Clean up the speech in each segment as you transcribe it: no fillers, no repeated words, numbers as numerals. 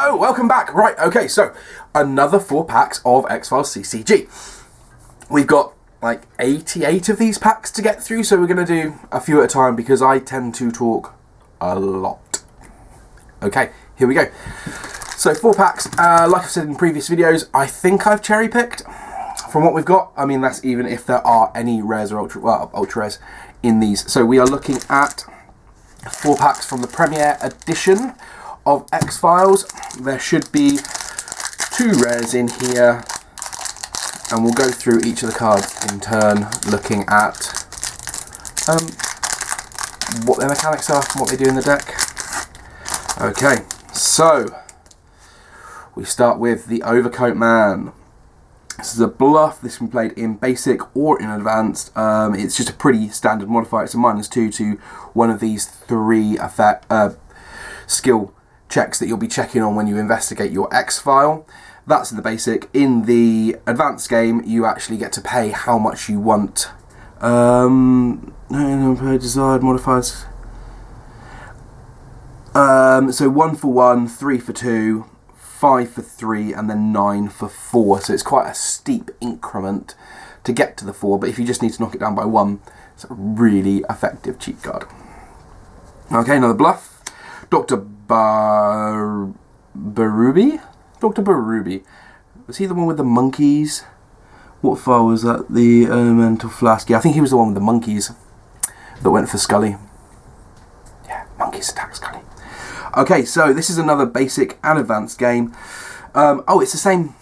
Hello, welcome back. Right, okay, so another 4 packs of X-Files CCG. We've got like 88 of these packs to get through, so we're going to do a few at a time because I tend to talk a lot. Okay, here we go. So 4 packs, like I've said in previous videos, I think I've cherry picked from what we've got. I mean, that's even if there are any rares or ultra rares in these. So we are looking at 4 packs from the Premier Edition of X-Files. There should be 2 rares in here, and we'll go through each of the cards in turn, looking at what their mechanics are and what they do in the deck. Okay, so we start with the Overcoat Man. This is a bluff. This can be played in basic or in advanced. It's just a pretty standard modifier. It's a -2 to one of these 3 skill checks that you'll be checking on when you investigate your X-File. That's in the basic. In the advanced game, you actually get to pay how much you want. Desired modifiers. So 1 for 1, 3 for 2, 5 for 3, and then 9 for 4. So it's quite a steep increment to get to the 4, but if you just need to knock it down by 1, it's a really effective cheat card. Okay, another bluff. Dr. Baruby? Dr. Baruby. Was he the one with the monkeys? What file was that? The Elemental Flask. Yeah, I think he was the one with the monkeys that went for Scully. Yeah, monkeys attack Scully. Okay, so this is another basic and advanced game. Oh, it's the same.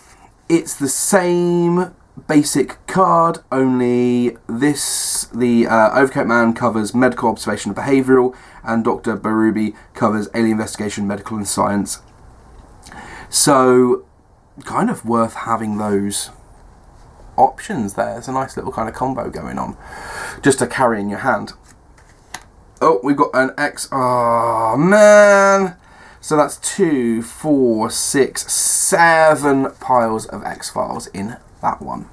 It's the same basic card, only the Overcoat Man covers medical observation and behavioural, and Dr. Baruby covers alien investigation, medical and science. So, kind of worth having those options there. It's a nice little kind of combo going on, just to carry in your hand. Oh, we've got an X. Oh, man. So that's 2, 4, 6, 7 piles of X-Files in that one.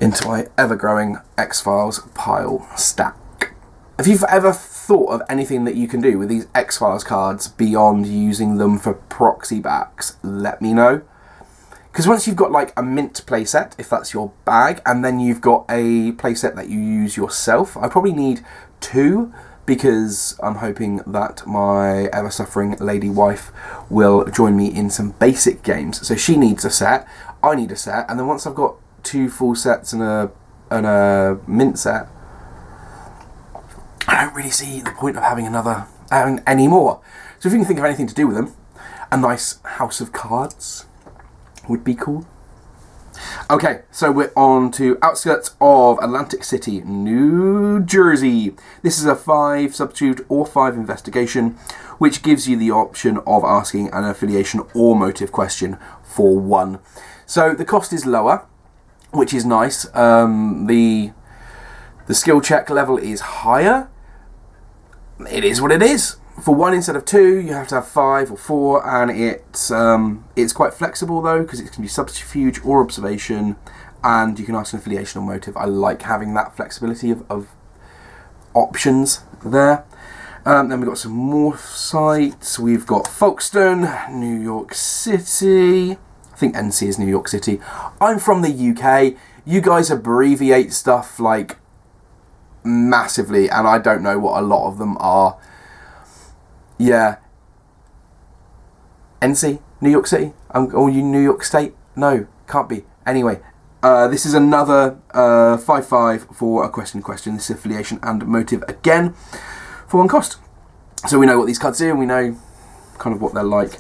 Into my ever-growing X-Files pile stack. If you've ever thought of anything that you can do with these X-Files cards beyond using them for proxy backs, let me know. Because once you've got like a mint playset, if that's your bag, and then you've got a playset that you use yourself, I probably need 2, because I'm hoping that my ever-suffering lady wife will join me in some basic games. So she needs a set, I need a set, and then once I've got 2 full sets and a mint set, I don't really see the point of having any more. So if you can think of anything to do with them, a nice house of cards would be cool. Okay, so we're on to outskirts of Atlantic City, New Jersey. This is a 5 substitute or 5 investigation, which gives you the option of asking an affiliation or motive question for 1. So the cost is lower, which is nice. The skill check level is higher. It is what it is. For 1 instead of 2, you have to have 5 or 4, and it's quite flexible though, because it can be subterfuge or observation, and you can ask an affiliation or motive. I like having that flexibility of options there. Then we've got some more sites. We've got Folkestone, New York City. I think NC is New York City. I'm from the UK. You guys abbreviate stuff like massively, and I don't know what a lot of them are. Yeah. NC? New York City? Or you New York State? No, can't be. Anyway, this is another 5/5 for a question. This is affiliation and motive again for 1 cost. So we know what these cards do, and we know kind of what they're like.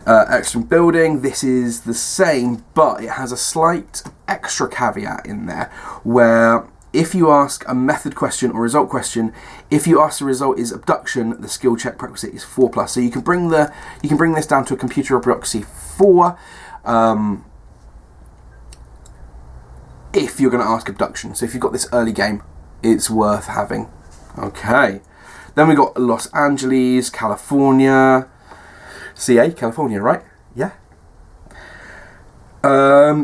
Extra building, this is the same, but it has a slight extra caveat in there, where if you ask a method question or result question, if you ask the result is abduction, the skill check prerequisite is 4+. So you can bring this down to a computer bureaucracy 4 if you're going to ask abduction. So if you've got this early game, it's worth having. Okay. Then we got Los Angeles, California. CA, California, right? Yeah.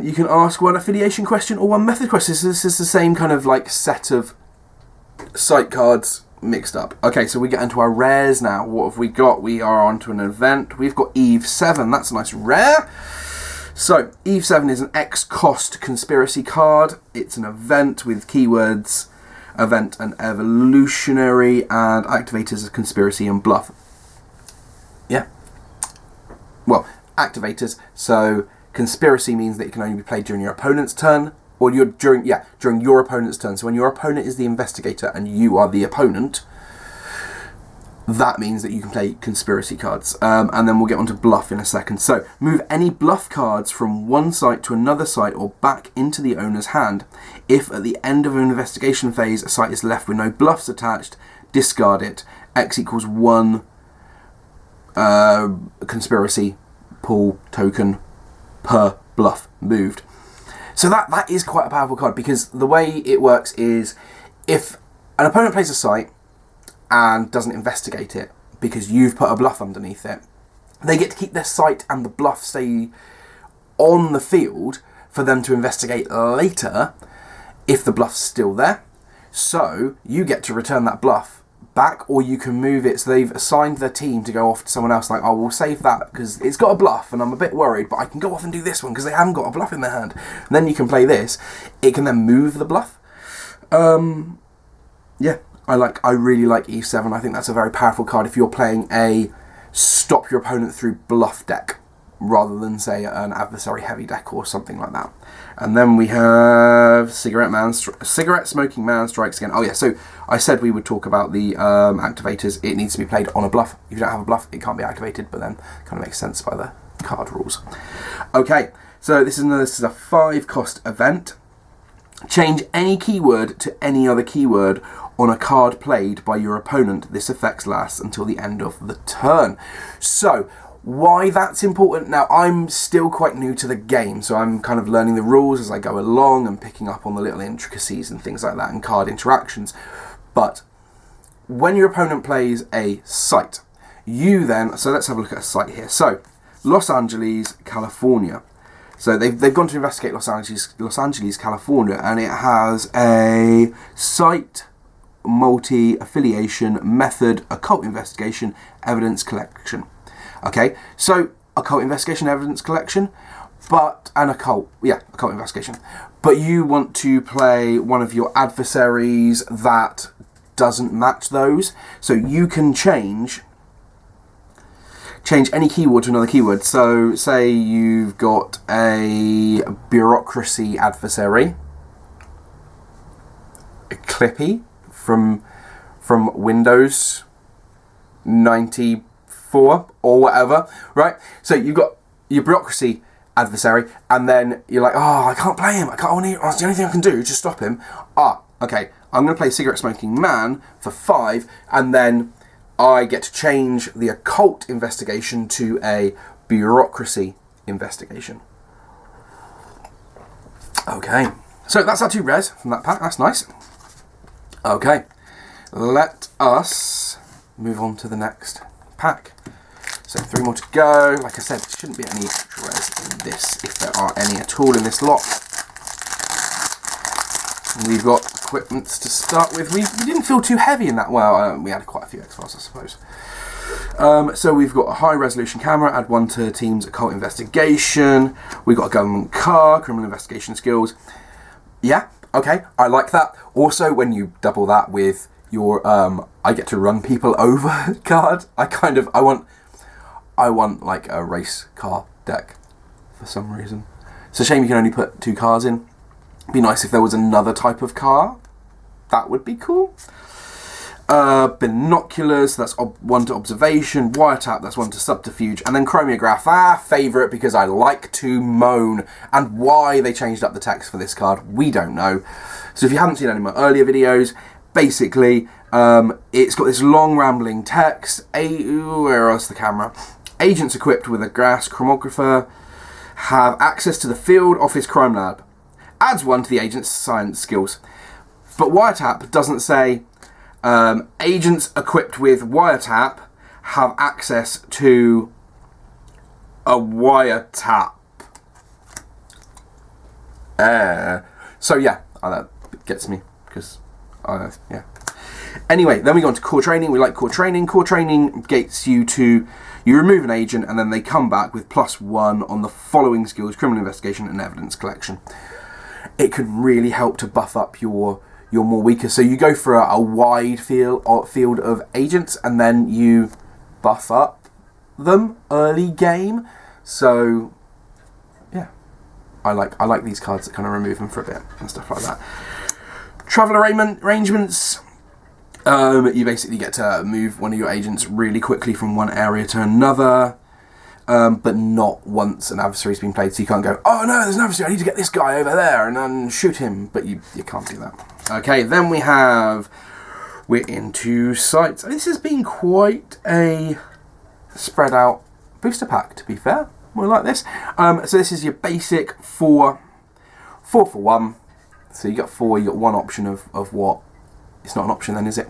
You can ask 1 affiliation question or 1 method question. So this is the same kind of like set of site cards mixed up. Okay, so we get into our rares now. What have we got? We are onto an event. We've got Eve 7. That's a nice rare. So, Eve 7 is an X-cost conspiracy card. It's an event with keywords, event and evolutionary, and activators of conspiracy and bluff. Yeah. Well, activators. So, conspiracy means that it can only be played during your opponent's turn. Or during your opponent's turn. So when your opponent is the investigator and you are the opponent, that means that you can play conspiracy cards. And then we'll get onto bluff in a second. So move any bluff cards from one site to another site or back into the owner's hand. If at the end of an investigation phase a site is left with no bluffs attached, discard it. X equals 1 conspiracy pool token per bluff moved. So that is quite a powerful card, because the way it works is if an opponent plays a site and doesn't investigate it because you've put a bluff underneath it, they get to keep their site and the bluff stay on the field for them to investigate later if the bluff's still there. So you get to return that bluff back, or you can move it. So they've assigned their team to go off to someone else, like, oh, we'll save that because it's got a bluff and I'm a bit worried, but I can go off and do this one because they haven't got a bluff in their hand. And then you can play this. It can then move the bluff. Yeah, I really like E7. I think that's a very powerful card if you're playing a stop your opponent through bluff deck, rather than, say, an adversary heavy deck or something like that. And then we have Cigarette Smoking Man strikes again. Oh yeah, so I said we would talk about the activators. It needs to be played on a bluff. If you don't have a bluff, it can't be activated, but then kind of makes sense by the card rules. Okay, so this is a 5-cost event. Change any keyword to any other keyword on a card played by your opponent. This effect lasts until the end of the turn. So, why that's important? Now, I'm still quite new to the game, so I'm kind of learning the rules as I go along and picking up on the little intricacies and things like that and card interactions. But when your opponent plays a site, you then... So let's have a look at a site here. So, Los Angeles, California. So they've gone to investigate Los Angeles, California, and it has a site, multi-affiliation, method, occult investigation, evidence collection. Okay, so occult investigation, evidence collection, occult investigation. But you want to play one of your adversaries that doesn't match those, so you can change any keyword to another keyword. So say you've got a bureaucracy adversary, a Clippy from Windows 94 or whatever, right? So you've got your bureaucracy adversary, and then you're like, oh, I can't play him. That's the only thing I can do, just stop him. Okay, I'm going to play Cigarette Smoking Man for 5, and then I get to change the occult investigation to a bureaucracy investigation. Okay, so that's our 2 rares from that pack. That's nice. Okay, let us move on to the next pack. So 3 more to go. Like I said, there shouldn't be any extra rares in this, if there are any at all in this lot. We've got equipments to start with. We didn't feel too heavy in that. Well, we had quite a few X-Files, I suppose. So we've got a high-resolution camera, add 1 to team's occult investigation. We've got a government car, criminal investigation skills. Yeah, okay, I like that. Also, when you double that with your I get to run people over card, I want like a race car deck for some reason. It's a shame you can only put 2 cars in. It'd be nice if there was another type of car. That would be cool. Binoculars, that's 1 to observation. Wiretap, that's 1 to subterfuge. And then chromiograph, favourite, because I like to moan. And why they changed up the text for this card, we don't know. So if you haven't seen any of my earlier videos, basically, it's got this long rambling text. Where else the camera? Agents equipped with a gas chromatographer have access to the field office crime lab. Adds 1 to the agent's science skills. But wiretap doesn't say agents equipped with wiretap have access to a wiretap. So yeah, that gets me, because yeah. Anyway, then we go on to core training. We like core training. Core training gets you to, you remove an agent and then they come back with +1 on the following skills: criminal investigation and evidence collection. It can really help to buff up your more weaker. So you go for a wide field of agents and then you buff up them early game. So yeah, I like these cards that kind of remove them for a bit and stuff like that. Travel arrangements. You basically get to move one of your agents really quickly from one area to another, but not once an adversary's been played. So you can't go, oh no, there's an adversary, I need to get this guy over there and then shoot him. But you can't do that. Okay, then we're into sites. This has been quite a spread out booster pack, to be fair. We like this. So this is your basic 4 for 1. So you got 4, you got one option of what? It's not an option then, is it?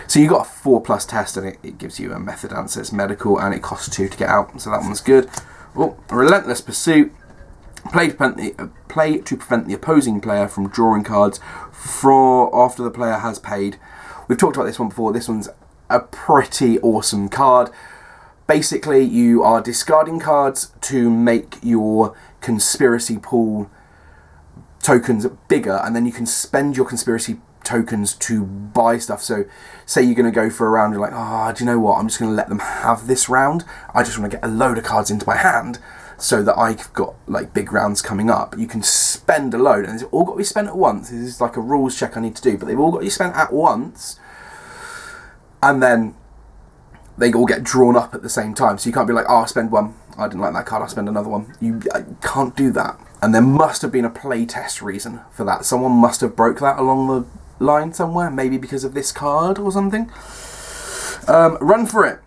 So you got a 4+ test and it gives you a method answer. It's medical and it costs 2 to get out. So that one's good. Oh, relentless pursuit. Play to prevent the opposing player from drawing cards after the player has paid. We've talked about this one before. This one's a pretty awesome card. Basically, you are discarding cards to make your conspiracy pool tokens bigger, and then you can spend your conspiracy tokens to buy stuff. So say you're going to go for a round, you're like, oh, do you know what, I'm just going to let them have this round. I just want to get a load of cards into my hand so that I've got like big rounds coming up. You can spend a load, and it's all got to be spent at once. This is like a rules check I need to do, but they've all got to be spent at once, and then they all get drawn up at the same time. So you can't be like, oh, I spend one, I didn't like that card, I'll spend another one. You can't do that. And there must have been a play test reason for that. Someone must have broke that along the line somewhere, maybe because of this card or something. Run for it.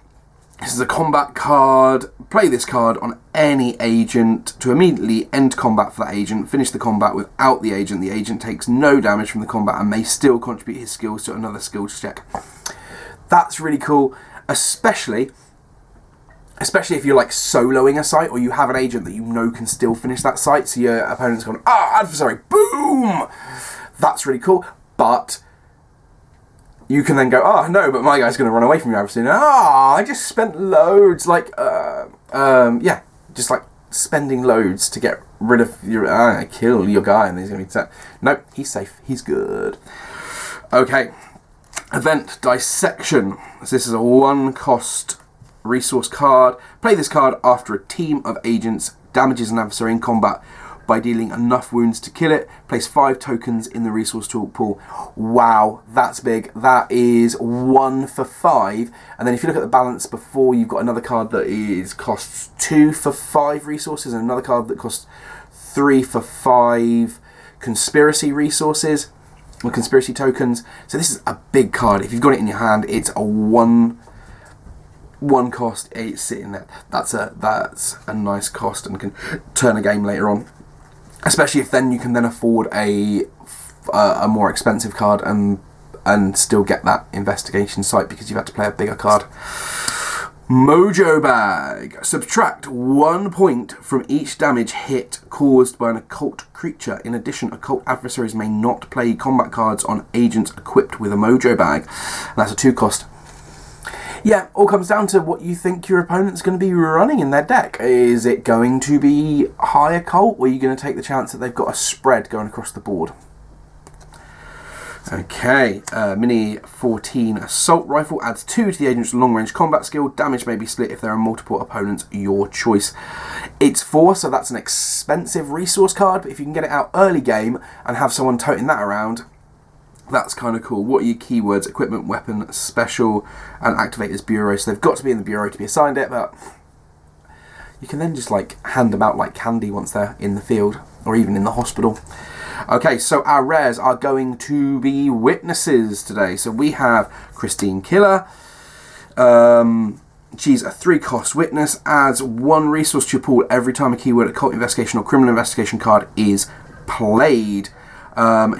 This is a combat card. Play this card on any agent to immediately end combat for that agent. Finish the combat without the agent. The agent takes no damage from the combat and may still contribute his skills to another skills check. That's really cool, especially if you're like soloing a site or you have an agent that you know can still finish that site. So your opponent's gone, adversary, boom! That's really cool. But you can then go, oh no, but my guy's going to run away from you, adversary. I just spent loads, just like spending loads to get rid of your, kill your guy, and he's going to be set. Nope, he's safe, he's good. Okay, event dissection. So this is a 1-cost resource card. Play this card after a team of agents damages an adversary in combat by dealing enough wounds to kill it. Place 5 tokens in the resource pool. Wow, that's big. That is 1 for 5. And then if you look at the balance before, you've got another card that costs 2 for 5 resources and another card that costs 3 for 5 conspiracy resources or conspiracy tokens. So this is a big card. If you've got it in your hand, it's a 1 cost, 8 sitting there. That's a nice cost and can turn a game later on. Especially if then you can then afford a more expensive card and still get that investigation site because you've had to play a bigger card. Mojo Bag. Subtract 1 point from each damage hit caused by an occult creature. In addition, occult adversaries may not play combat cards on agents equipped with a Mojo Bag. And that's a 2 cost. Yeah, all comes down to what you think your opponent's going to be running in their deck. Is it going to be high occult, or are you going to take the chance that they've got a spread going across the board? Okay, Mini 14 Assault Rifle adds 2 to the agent's long-range combat skill. Damage may be split if there are multiple opponents, your choice. It's 4, so that's an expensive resource card, but if you can get it out early game and have someone toting that around, that's kind of cool. What are your keywords? Equipment, weapon, special, and activators bureau. So they've got to be in the bureau to be assigned it, but you can then just like hand them out like candy once they're in the field or even in the hospital. Okay, so our rares are going to be witnesses today. So we have Christine Killer. She's a 3-cost witness. Adds 1 resource to your pool every time a keyword, occult investigation or criminal investigation card is played.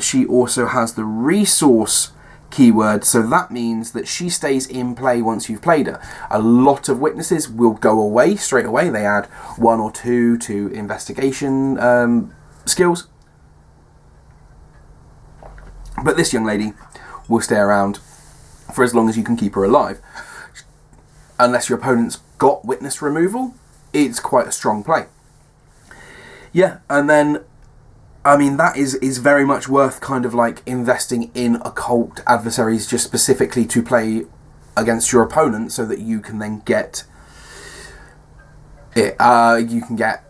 She also has the resource keyword, so that means that she stays in play once you've played her. A lot of witnesses will go away straight away. They add 1 or 2 to investigation skills. But this young lady will stay around for as long as you can keep her alive. Unless your opponent's got witness removal, it's quite a strong play. Yeah, and then, I mean, that is very much worth kind of like investing in occult adversaries just specifically to play against your opponent, so that you can then get it. You can get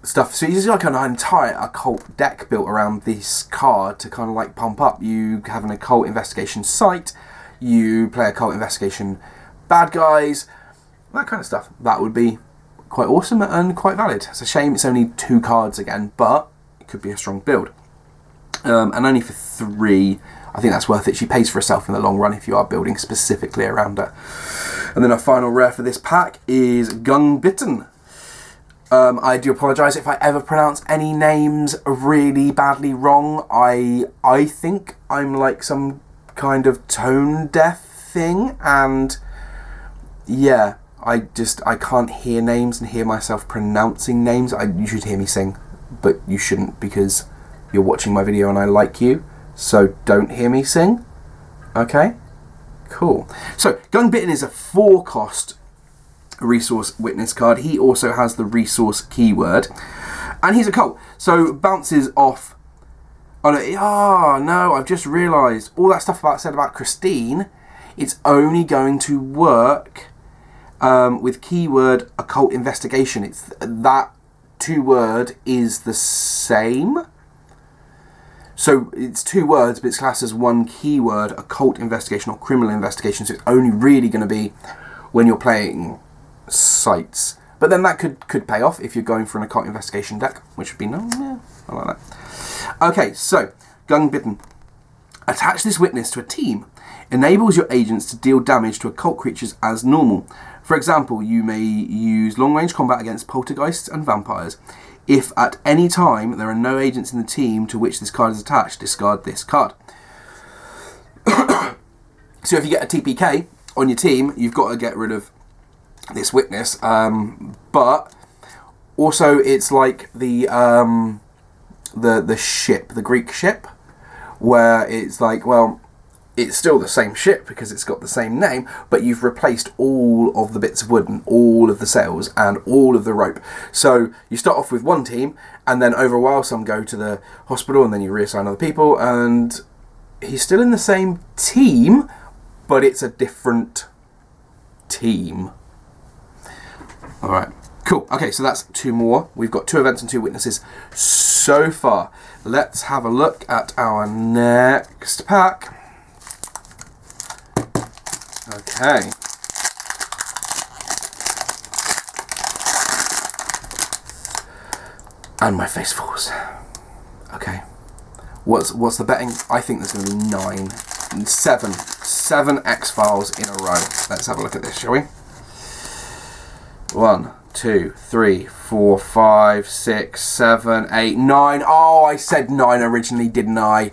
stuff. So it's like an entire occult deck built around this card to kind of like pump up. You have an occult investigation site. You play occult investigation bad guys. That kind of stuff. That would be quite awesome and quite valid. It's a shame it's only 2 cards again, but it could be a strong build. And only for 3, I think that's worth it. She pays for herself in the long run if you are building specifically around her. And then our final rare for this pack is Gung Bitten. I do apologise if I ever pronounce any names really badly wrong. I think I'm like some kind of tone deaf thing, and yeah, I can't hear names and hear myself pronouncing names. You should hear me sing, but you shouldn't, because you're watching my video and I like you, so don't hear me sing. Okay? Cool. So, Gung Bitten is a 4-cost resource witness card. He also has the resource keyword, and he's a cult, so bounces off. Oh no, I've just realised all that stuff said about Christine, it's only going to work with keyword occult investigation. It's that 2-word is the same. So it's 2 words, but it's classed as 1 keyword, occult investigation or criminal investigation. So it's only really going to be when you're playing sites. But then that could pay off if you're going for an occult investigation deck, which would be nice. Yeah, I like that. Okay, so Gung Bitten. Attach this witness to a team. Enables your agents to deal damage to occult creatures as normal. For example, you may use long-range combat against poltergeists and vampires. If at any time there are no agents in the team to which this card is attached, discard this card. So if you get a TPK on your team, you've got to get rid of this witness. But also it's like the ship, the Greek ship, where it's like, well, it's still the same ship because it's got the same name, but you've replaced all of the bits of wood and all of the sails and all of the rope. So you start off with 1 team, and then over a while some go to the hospital, and then you reassign other people, and he's still in the same team, but it's a different team. Alright, cool. Okay, so that's 2 more. We've got 2 events and 2 witnesses so far. Let's have a look at our next pack. Okay. And my face falls. Okay. What's the betting? I think there's going to be 9 and 7 X-Files in a row. Let's have a look at this, shall we? 1, 2, 3, 4, 5, 6, 7, 8, 9. Oh, I said 9 originally, didn't I?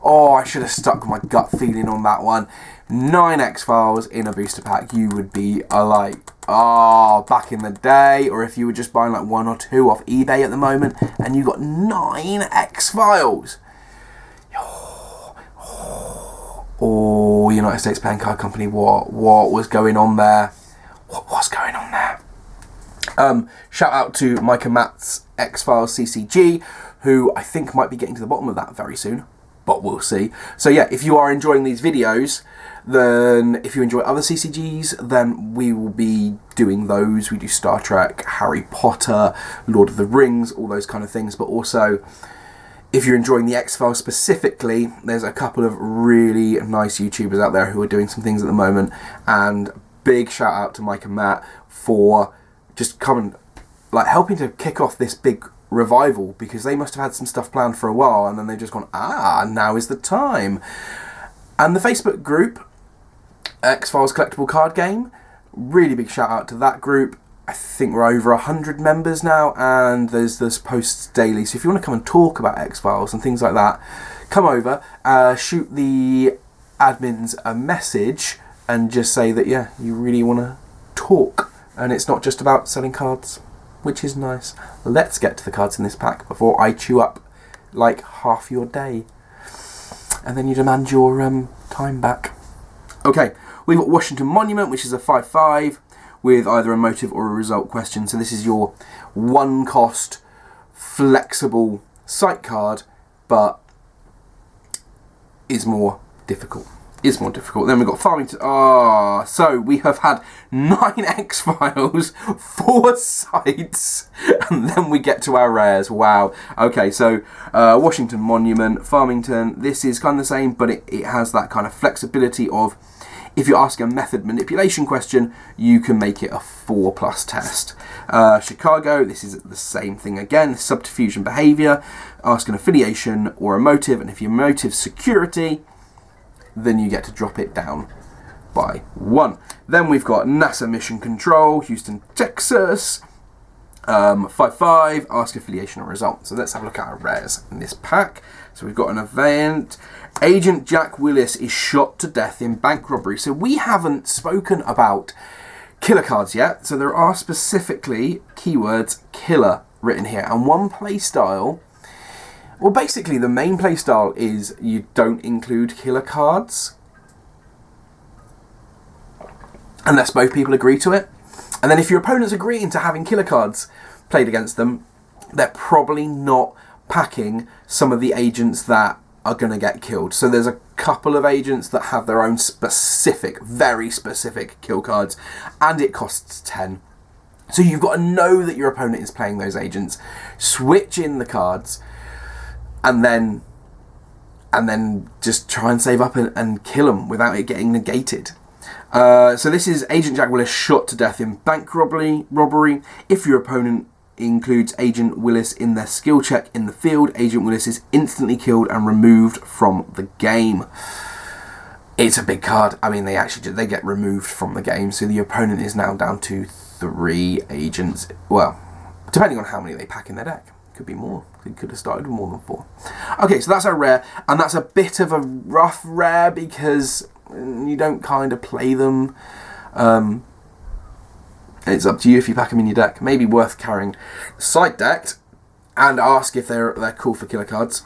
Oh, I should have stuck with my gut feeling on that one. 9 X-Files in a booster pack. You would be like, oh, back in the day, or if you were just buying like 1 or 2 off eBay at the moment, and you got 9 X-Files. Oh, United States Playing Card Company, what was going on there? What was going on there? Shout out to Mike and Matt's X-Files CCG, who I think might be getting to the bottom of that very soon, but we'll see. So yeah, if you are enjoying these videos, then if you enjoy other CCGs, then we will be doing those. We do Star Trek, Harry Potter, Lord of the Rings, all those kind of things. But also, if you're enjoying the X-Files specifically, there's a couple of really nice YouTubers out there who are doing some things at the moment. And big shout out to Mike and Matt for just coming, like, helping to kick off this big revival, because they must have had some stuff planned for a while, and then they've just gone, now is the time. And the Facebook group, X-Files Collectible Card Game, really big shout out to that group. I think we're over 100 members now, and there's posts daily. So if you want to come and talk about X-Files and things like that, come over, shoot the admins a message, and just say that, yeah, you really want to talk. And it's not just about selling cards, which is nice. Let's get to the cards in this pack before I chew up like half your day, and then you demand your time back. Okay, We've got Washington Monument, which is a 5/5 with either a motive or a result question. So this is your one cost, flexible sight card, but is more difficult. Then we've got Farmington. So we have had 9 X-Files, 4 sites, and then we get to our rares. Wow. Okay, so Washington Monument, Farmington. This is kind of the same, but it has that kind of flexibility of, if you're asking a method manipulation question, you can make it a 4+ test. Chicago, this is the same thing again, subterfuge and behaviour, ask an affiliation or a motive, and if your motive's security, then you get to drop it down by 1. Then we've got NASA Mission Control, Houston, Texas, 5/5, ask affiliation or result. So let's have a look at our rares in this pack. So we've got an event. Agent Jack Willis is shot to death in bank robbery. So we haven't spoken about killer cards yet. So there are specifically keywords killer written here. And one play style, well, basically the main play style is you don't include killer cards unless both people agree to it. And then if your opponent's agreeing to having killer cards played against them, they're probably not packing some of the agents that are going to get killed. So there's a couple of agents that have their own specific, very specific kill cards, and it costs 10. So you've got to know that your opponent is playing those agents, switch in the cards, and then just try and save up and kill them without it getting negated. So this is Agent Jack Willis shot to death in bank robbery. If your opponent includes Agent Willis in their skill check in the field, Agent Willis is instantly killed and removed from the game. It's a big card. I mean, they get removed from the game, so the opponent is now down to 3 agents. Well, depending on how many they pack in their deck. Could be more. They could have started with more than 4. Okay, so that's our rare, and that's a bit of a rough rare because you don't kind of play them. It's up to you if you pack them in your deck. Maybe worth carrying side decked and ask if they're cool for killer cards.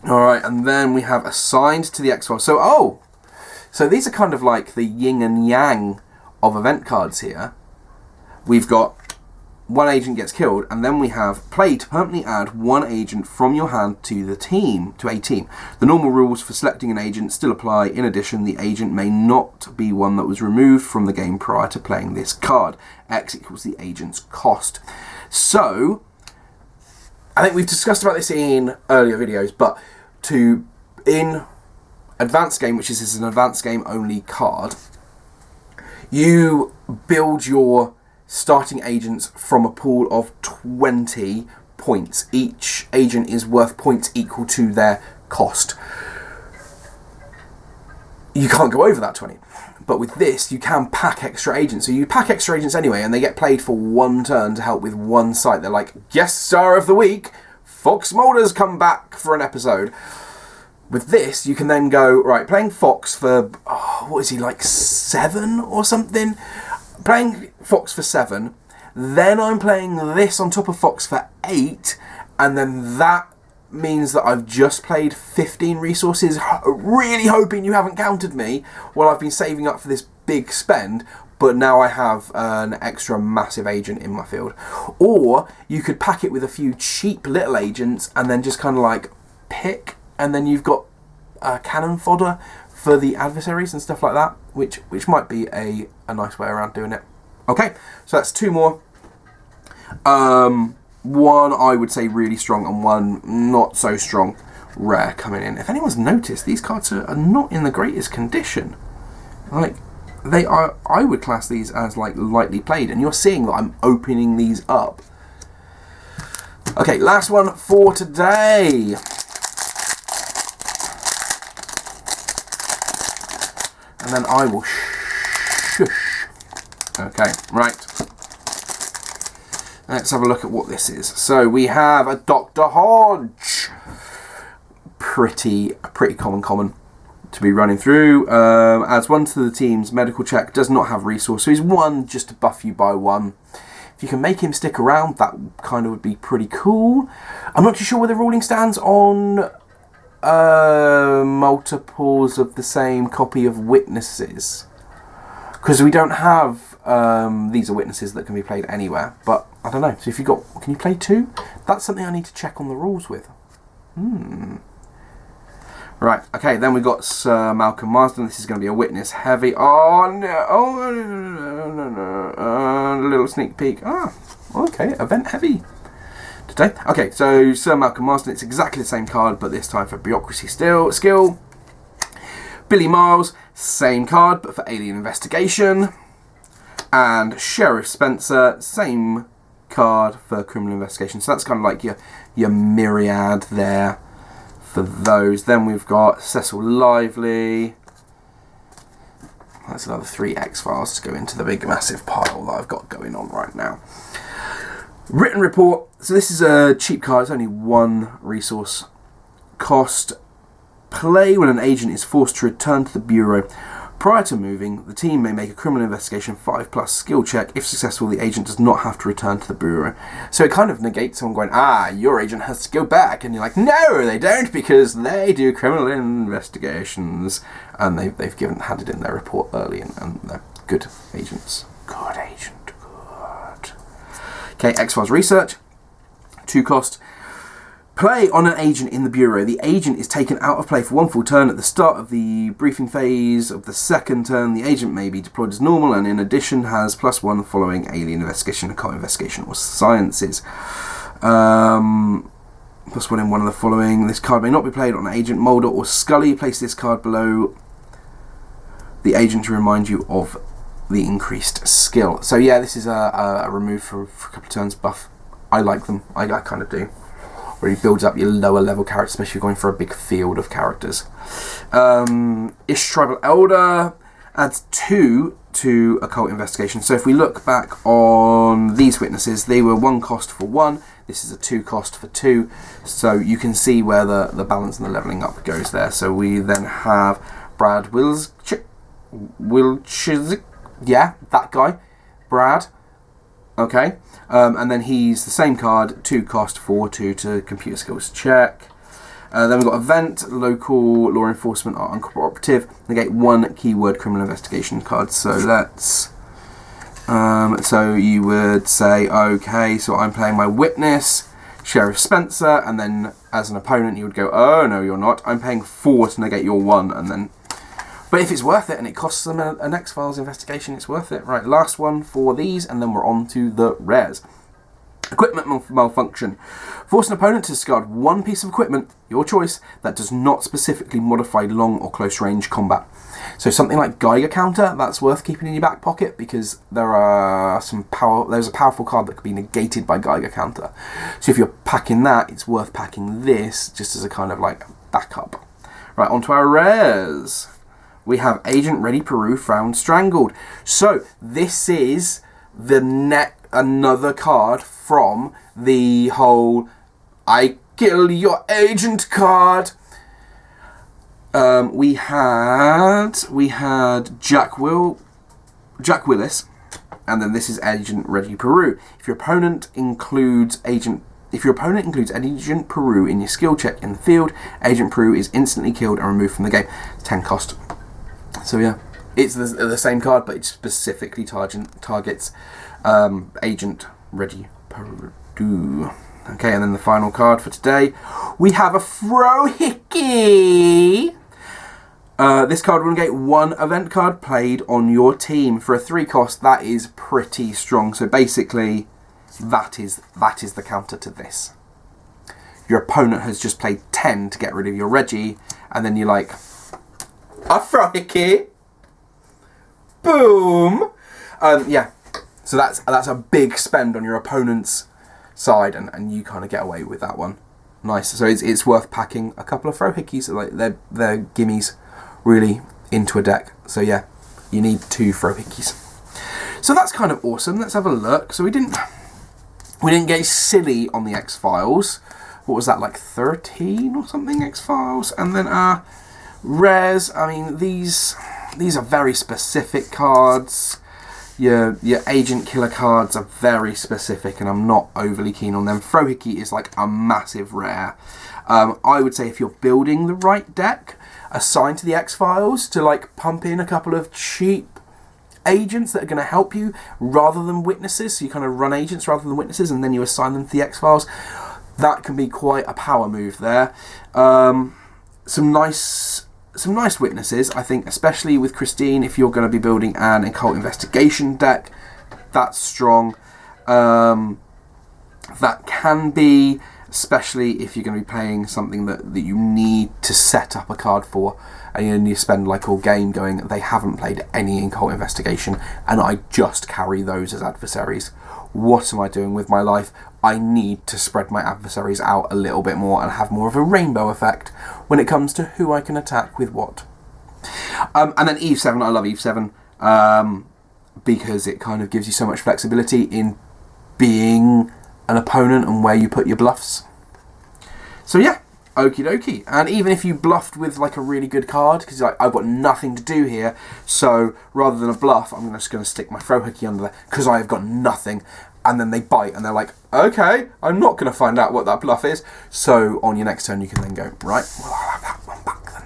Alright, and then we have assigned to the X-Files. So these are kind of like the yin and yang of event cards here. We've got 1 agent gets killed, and then we have play to permanently add 1 agent from your hand to a team. The normal rules for selecting an agent still apply. In addition, the agent may not be one that was removed from the game prior to playing this card. X equals the agent's cost. So, I think we've discussed about this in earlier videos, but in advanced game, which is an advanced game only card, you build your starting agents from a pool of 20 points. Each agent is worth points equal to their cost. You can't go over that 20. But with this, you can pack extra agents. So you pack extra agents anyway, and they get played for 1 turn to help with 1 site. They're like, guest star of the week, Fox Mulder's come back for an episode. With this, you can then go, right, playing Fox for, what is he, like 7 or something? Playing Fox for 7, then I'm playing this on top of Fox for 8, and then that means that I've just played 15 resources, really hoping you haven't countered me while I've been saving up for this big spend, but now I have an extra massive agent in my field. Or you could pack it with a few cheap little agents and then just kind of like pick, and then you've got cannon fodder for the adversaries and stuff like that, which might be a nice way around doing it. Okay, so that's 2 more. 1 I would say really strong, and 1 not so strong rare coming in. If anyone's noticed, these cards are not in the greatest condition. Like, they are, I would class these as like lightly played, and you're seeing that I'm opening these up. Okay, last one for today. And then I will shush. Okay, right. Let's have a look at what this is. So we have a Dr. Hodge. Pretty common to be running through. Adds 1 to the team's medical check. Does not have resource. So he's 1 just to buff you by 1. If you can make him stick around, that kind of would be pretty cool. I'm not too sure where the ruling stands on multiples of the same copy of witnesses. Because we don't have, these are witnesses that can be played anywhere. But, I don't know. So if you got, can you play 2? That's something I need to check on the rules with. Right, okay, then we got Sir Malcolm Marsden. This is going to be a witness heavy. Oh, no. Oh, no. A little sneak peek. Ah, okay, event heavy today. Okay, so Sir Malcolm Marsden, it's exactly the same card, but this time for bureaucracy skill. Billy Miles, same card, but for alien investigation. And Sheriff Spencer, same card for criminal investigation. So that's kind of like your myriad there for those. Then we've got Cecil Lively. That's another 3 X-Files to go into the big massive pile that I've got going on right now. Written report. So this is a cheap card. It's only 1 resource cost. Play when an agent is forced to return to the Bureau. Prior to moving, the team may make a criminal investigation 5+ skill check. If successful, the agent does not have to return to the Bureau. So it kind of negates someone going, your agent has to go back. And you're like, no, they don't, because they do criminal investigations. And they've handed in their report early, and they're good agents. Good agent, good. Okay, X-Files research. 2 cost. Play on an agent in the Bureau. The agent is taken out of play for 1 full turn. At the start of the briefing phase of the 2nd turn, the agent may be deployed as normal, and in addition has +1 following alien investigation, occult investigation, or sciences. +1 in one of the following. This card may not be played on Agent Mulder or Scully. Place this card below the agent to remind you of the increased skill. So yeah, this is a remove for a couple of turns buff. I like them. I kind of do. Where he builds up your lower level characters, especially if you're going for a big field of characters. Ish Tribal Elder adds 2 to occult investigation. So if we look back on these witnesses, they were 1 cost for 1. This is a 2 cost for 2. So you can see where the balance and the leveling up goes there. So we then have Brad Wilczyk. Yeah, that guy. Brad. Okay. And then he's the same card, 2 cost for 2 to computer skills check. Then we've got event, local law enforcement are uncooperative. Negate 1 keyword criminal investigation card. So let's. So you would say, okay, so I'm playing my witness, Sheriff Spencer, and then as an opponent you would go, oh no, you're not. I'm paying 4 to negate your 1, and then. But if it's worth it and it costs them an X-Files investigation, it's worth it. Right, last one for these, and then we're on to the rares. Equipment malfunction. Force an opponent to discard 1 piece of equipment, your choice, that does not specifically modify long or close range combat. So something like Geiger counter, that's worth keeping in your back pocket, because there's a powerful card that could be negated by Geiger counter. So if you're packing that, it's worth packing this just as a kind of like backup. Right, on to our rares. We have Agent Ready Peru found strangled. So this is another card from the whole I kill your agent card. We had Jack Willis, and then this is Agent Ready Peru. If your opponent includes Agent Peru in your skill check in the field, Agent Peru is instantly killed and removed from the game. 10 cost. So yeah, it's the same card, but it specifically targets Agent Ready Peru. Okay, and then the final card for today, we have a Frohickey. This card will negate 1 event card played on your team for a 3 cost. That is pretty strong. So basically, that is the counter to this. Your opponent has just played 10 to get rid of your Reggie, and then you're like, a Frohickey. Boom. Yeah. So that's a big spend on your opponent's side, and you kind of get away with that one. Nice. So it's worth packing a couple of Frohickeys. Like they're gimmies, really into a deck. So yeah, you need 2 Frohickeys. So that's kind of awesome. Let's have a look. So we didn't get silly on the X-Files. What was that, like 13 or something X-Files? And then rares, I mean, these are very specific cards. your agent killer cards are very specific, and I'm not overly keen on them. Frohickey is like a massive rare. I would say if you're building the right deck, assign to the X-Files to like pump in a couple of cheap agents that are going to help you rather than witnesses. So you kind of run agents rather than witnesses, and then you assign them to the X-Files. That can be quite a power move there. Some nice witnesses, I think, especially with Christine, if you're going to be building an occult investigation deck. That's strong. That can be, especially if you're going to be playing something that you need to set up a card for, and you spend like all game going, they haven't played any occult investigation, and I just carry those as adversaries. What am I doing with my life? I need to spread my adversaries out a little bit more and have more of a rainbow effect when it comes to who I can attack with what. And then Eve 7, I love Eve 7, because it kind of gives you so much flexibility in being an opponent and where you put your bluffs. So yeah, okie dokie. And even if you bluffed with like a really good card, because like, I've got nothing to do here, so rather than a bluff, I'm just going to stick my Frohickey under there because I have got nothing. And then they bite and they're like, okay, I'm not going to find out what that bluff is. So on your next turn you can then go, right, well I'll have that one back then.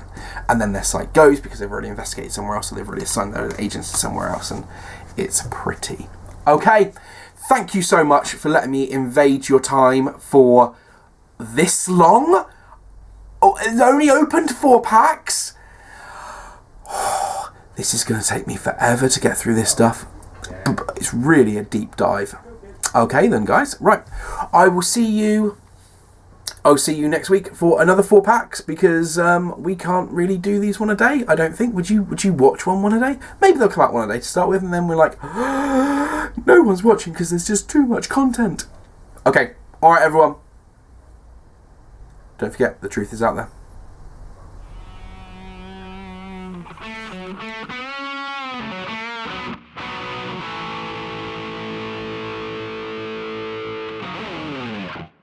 And then their side goes because they've already investigated somewhere else, so they've already assigned their agents to somewhere else, and it's pretty. Okay, thank you so much for letting me invade your time for this long. Oh, it's only opened 4 packs? This is going to take me forever to get through this stuff. It's really a deep dive. Okay then, guys. Right. I will see you... I'll see you next week for another 4 packs, because we can't really do these one a day, I don't think. Would you watch one a day? Maybe they'll come out one a day to start with, and then we're like, no one's watching because there's just too much content. Okay. Alright, everyone. Don't forget, the truth is out there.